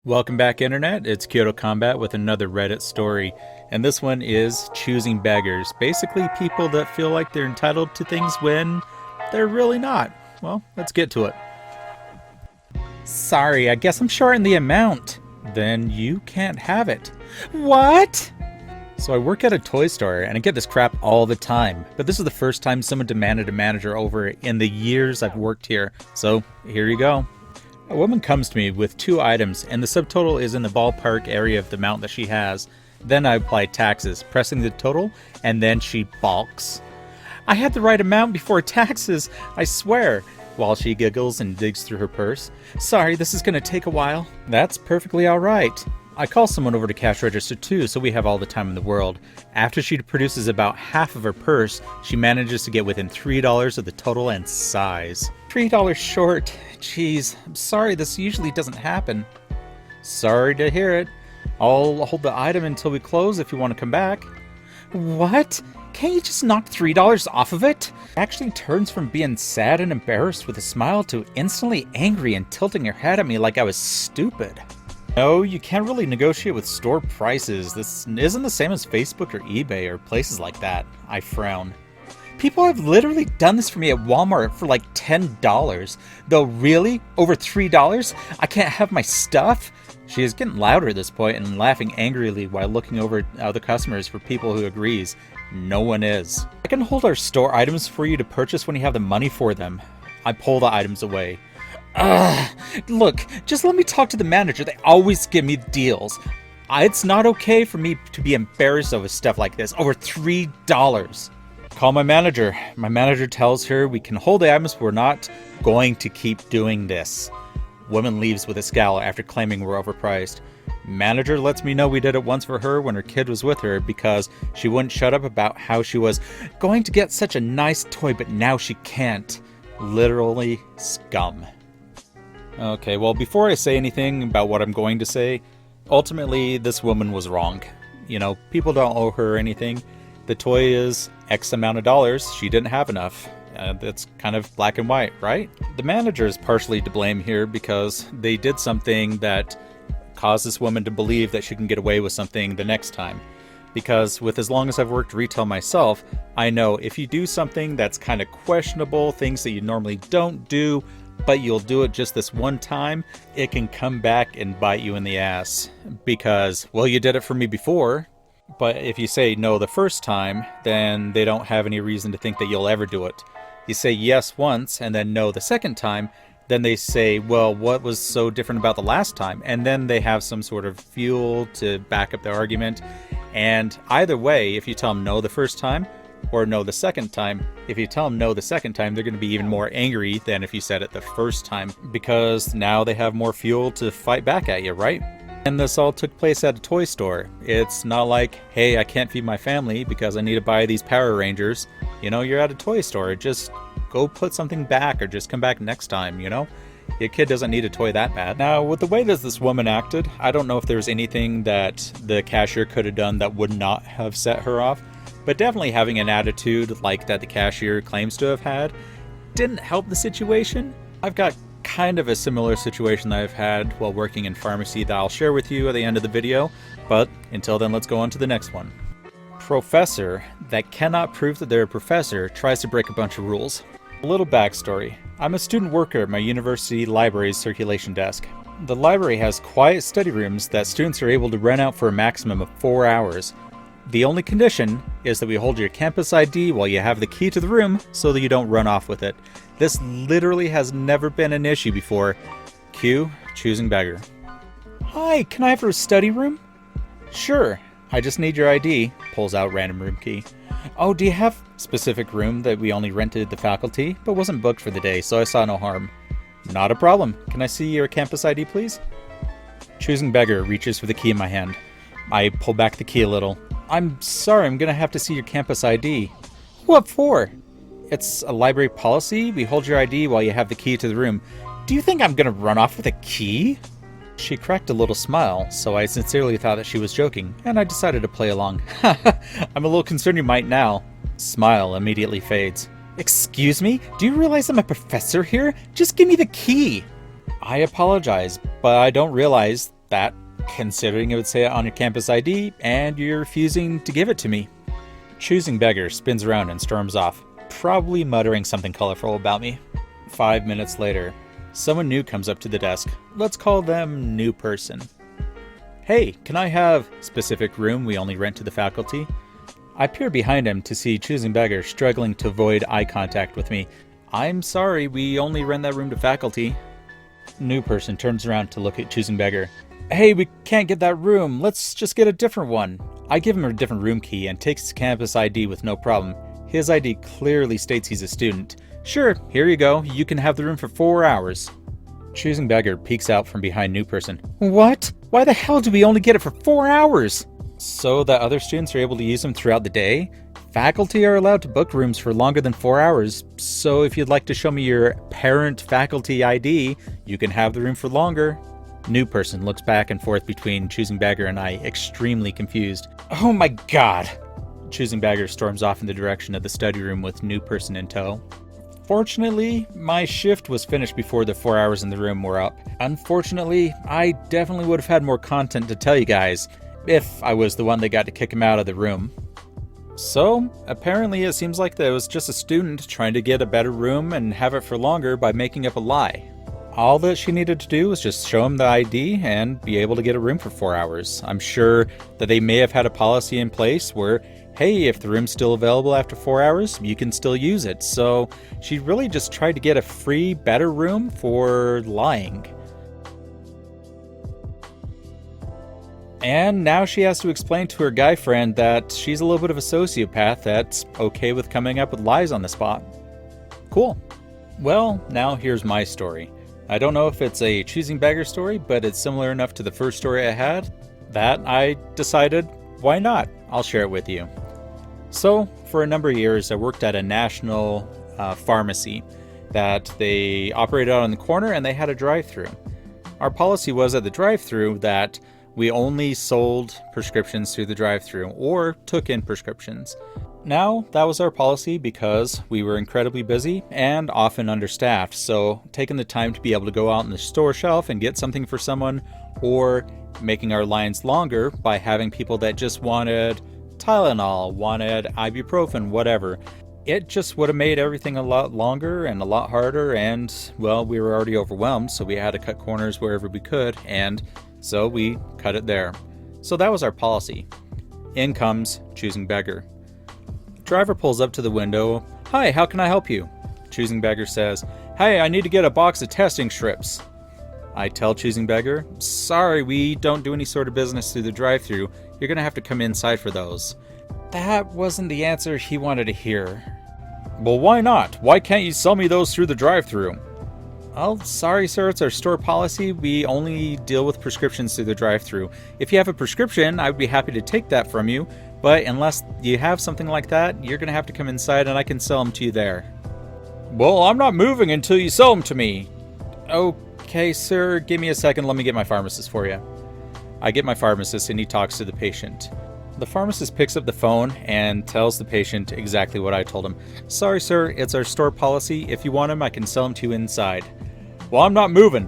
Welcome back, Internet. It's Kyoto Combat with another Reddit story, and this one is Choosing Beggars. Basically, people that feel like they're entitled to things when they're really not. Well, let's get to it. Sorry, I guess I'm short in the amount. Then you can't have it. What? So I work at a toy store, and I get this crap all the time. But this is the first time someone demanded a manager over it in the years I've worked here. So here you go. A woman comes to me with 2 items, and the subtotal is in the ballpark area of the amount that she has. Then I apply taxes, pressing the total, and then she balks. I had the right amount before taxes, I swear, while she giggles and digs through her purse. Sorry, this is going to take a while. That's perfectly alright. I call someone over to cash register too, so we have all the time in the world. After she produces about half of her purse, she manages to get within $3 of the total and sighs. $3 short. Jeez, I'm sorry, this usually doesn't happen. Sorry to hear it. I'll hold the item until we close if you want to come back. What? Can't you just knock $3 off of it? Actually turns from being sad and embarrassed with a smile to instantly angry and tilting her head at me like I was stupid. No, you can't really negotiate with store prices. This isn't the same as Facebook or eBay or places like that. I frown. People have literally done this for me at Walmart for like $10. Though really? Over $3? I can't have my stuff? She is getting louder at this point and laughing angrily while looking over at other customers for people who agrees. No one is. I can hold our store items for you to purchase when you have the money for them. I pull the items away. Look, just let me talk to the manager. They always give me deals. It's not okay for me to be embarrassed over stuff like this. Over $3. Call my manager. My manager tells her we can hold the items, but we're not going to keep doing this. Woman leaves with a scowl after claiming we're overpriced. Manager lets me know we did it once for her when her kid was with her because she wouldn't shut up about how she was going to get such a nice toy, but now she can't. Literally scum. Okay, well, before I say anything about what I'm going to say, ultimately, this woman was wrong. You know, people don't owe her anything. The toy is X amount of dollars. She didn't have enough. That's kind of black and white, right? The manager is partially to blame here because they did something that caused this woman to believe that she can get away with something the next time. Because with as long as I've worked retail myself, I know if you do something that's kind of questionable, things that you normally don't do, but you'll do it just this one time, it can come back and bite you in the ass. Because, well, you did it for me before, but if you say no the first time, then they don't have any reason to think that you'll ever do it. You say yes once and then no the second time, then they say, well, what was so different about the last time? And then they have some sort of fuel to back up their argument. And either way, if you tell them no the first time, or no the second time, if you tell them no the second time, they're going to be even more angry than if you said it the first time, because now they have more fuel to fight back at you, right? And this all took place at a toy store. It's not like, hey, I can't feed my family because I need to buy these Power Rangers. You know, you're at a toy store. Just go put something back or just come back next time, you know? Your kid doesn't need a toy that bad. Now, with the way that this woman acted, I don't know if there was anything that the cashier could have done that would not have set her off. But definitely having an attitude like that the cashier claims to have had didn't help the situation. I've got kind of a similar situation that I've had while working in pharmacy that I'll share with you at the end of the video. But until then, let's go on to the next one. Professor that cannot prove that they're a professor tries to break a bunch of rules. A little backstory. I'm a student worker at my university library's circulation desk. The library has quiet study rooms that students are able to rent out for a maximum of 4 hours. The only condition is that we hold your campus ID while you have the key to the room so that you don't run off with it. This literally has never been an issue before. Cue Choosing Beggar. Hi, can I have a study room? Sure, I just need your ID. Pulls out random room key. Oh, do you have specific room that we only rented the faculty, but wasn't booked for the day, so I saw no harm. Not a problem. Can I see your campus ID, please? Choosing Beggar reaches for the key in my hand. I pull back the key a little. I'm sorry, I'm gonna have to see your campus ID. What for? It's a library policy. We hold your ID while you have the key to the room. Do you think I'm gonna run off with a key? She cracked a little smile, so I sincerely thought that she was joking, and I decided to play along. I'm a little concerned you might now. Smile immediately fades. Excuse me? Do you realize I'm a professor here? Just give me the key. I apologize, but I don't realize That, considering it would say it on your campus ID, and you're refusing to give it to me. Choosing Beggar spins around and storms off, probably muttering something colorful about me. 5 minutes later, someone new comes up to the desk. Let's call them New Person. Hey, can I have specific room we only rent to the faculty? I peer behind him to see Choosing Beggar struggling to avoid eye contact with me. I'm sorry, we only rent that room to faculty. New Person turns around to look at Choosing Beggar. Hey, we can't get that room. Let's just get a different one. I give him a different room key and takes his campus ID with no problem. His ID clearly states he's a student. Sure, here you go. You can have the room for 4 hours. Choosing Beggar peeks out from behind New Person. What? Why the hell do we only get it for 4 hours? So that other students are able to use them throughout the day? Faculty are allowed to book rooms for longer than 4 hours, so if you'd like to show me your parent faculty ID, you can have the room for longer. New Person looks back and forth between Choosing Beggar and I, extremely confused. Oh my god! Choosing Beggar storms off in the direction of the study room with New Person in tow. Fortunately, my shift was finished before the 4 hours in the room were up. Unfortunately, I definitely would have had more content to tell you guys, if I was the one that got to kick him out of the room. So, apparently it seems like there was just a student trying to get a better room and have it for longer by making up a lie. All that she needed to do was just show him the ID and be able to get a room for 4 hours. I'm sure that they may have had a policy in place where, hey, if the room's still available after 4 hours, you can still use it. So she really just tried to get a free, better room for lying. And now she has to explain to her guy friend that she's a little bit of a sociopath that's okay with coming up with lies on the spot. Cool. Well, now here's my story. I don't know if it's a Choosing Beggar story, but it's similar enough to the first story I had that I decided, why not? I'll share it with you. So, for a number of years, I worked at a national pharmacy that they operated out on the corner, and they had a drive-thru. Our policy was at the drive-thru that we only sold prescriptions through the drive-thru or took in prescriptions. Now, that was our policy because we were incredibly busy and often understaffed, so taking the time to be able to go out on the store shelf and get something for someone, or making our lines longer by having people that just wanted Tylenol, wanted ibuprofen, whatever. It just would have made everything a lot longer and a lot harder, and, well, we were already overwhelmed, so we had to cut corners wherever we could, and so we cut it there. So that was our policy. In comes Choosing Beggar. Driver pulls up to the window. Hi, how can I help you? Choosing Beggar says, hey, I need to get a box of testing strips. I tell Choosing Beggar, sorry, we don't do any sort of business through the drive-thru. You're gonna have to come inside for those. That wasn't the answer he wanted to hear. Well, why not? Why can't you sell me those through the drive-thru? Oh, sorry, sir, it's our store policy. We only deal with prescriptions through the drive-thru. If you have a prescription, I would be happy to take that from you. But unless you have something like that, you're going to have to come inside and I can sell them to you there. Well, I'm not moving until you sell them to me. Okay, sir, give me a second. Let me get my pharmacist for you. I get my pharmacist and he talks to the patient. The pharmacist picks up the phone and tells the patient exactly what I told him. Sorry, sir, it's our store policy. If you want them, I can sell them to you inside. Well, I'm not moving.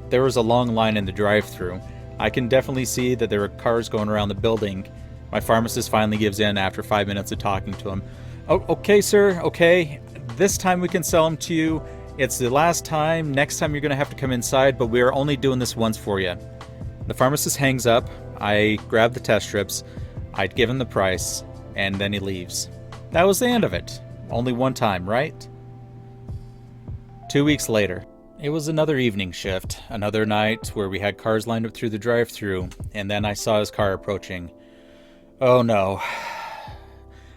There was a long line in the drive-thru. I can definitely see that there were cars going around the building. My pharmacist finally gives in after 5 minutes of talking to him. Oh, okay, sir, okay. This time we can sell them to you. It's the last time. Next time you're going to have to come inside, but we're only doing this once for you. The pharmacist hangs up. I grab the test strips. I'd give him the price, and then he leaves. That was the end of it. Only one time, right? 2 weeks later. It was another evening shift, another night where we had cars lined up through the drive-thru, and then I saw his car approaching. Oh no.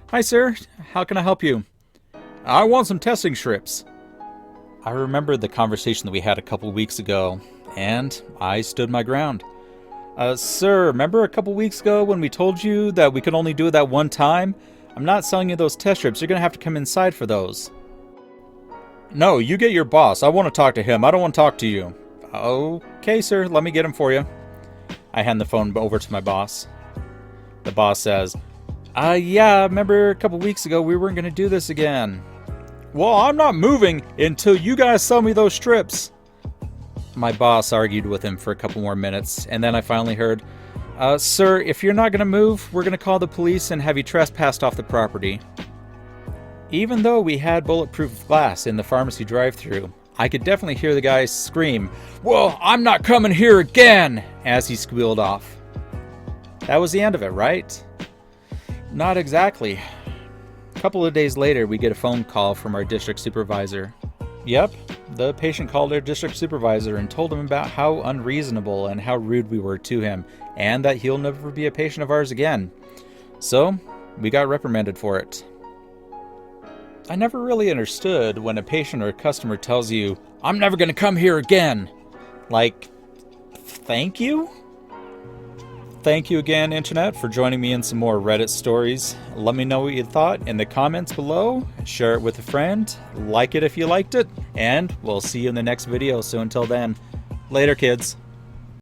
Hi, sir. How can I help you? I want some testing strips. I remembered the conversation that we had a couple weeks ago, and I stood my ground. Sir, remember a couple weeks ago when we told you that we could only do it that one time? I'm not selling you those test strips. You're going to have to come inside for those. No, you get your boss. I want to talk to him. I don't want to talk to you. Okay, sir. Let me get him for you. I hand the phone over to my boss. The boss says, yeah, remember a couple weeks ago we weren't going to do this again. Well, I'm not moving until you guys sell me those strips. My boss argued with him for a couple more minutes, and then I finally heard, "Sir, if you're not going to move, we're going to call the police and have you trespassed off the property." Even though we had bulletproof glass in the pharmacy drive-thru, I could definitely hear the guy scream, "Well, I'm not coming here again," as he squealed off. That was the end of it, right? Not exactly. A couple of days later, we get a phone call from our district supervisor. Yep, the patient called our district supervisor and told him about how unreasonable and how rude we were to him, and that he'll never be a patient of ours again. So, we got reprimanded for it. I never really understood when a patient or a customer tells you, "I'm never going to come here again." Like, thank you? Thank you again, Internet, for joining me in some more Reddit stories. Let me know what you thought in the comments below. Share it with a friend. Like it if you liked it. And we'll see you in the next video. So until then, later, kids.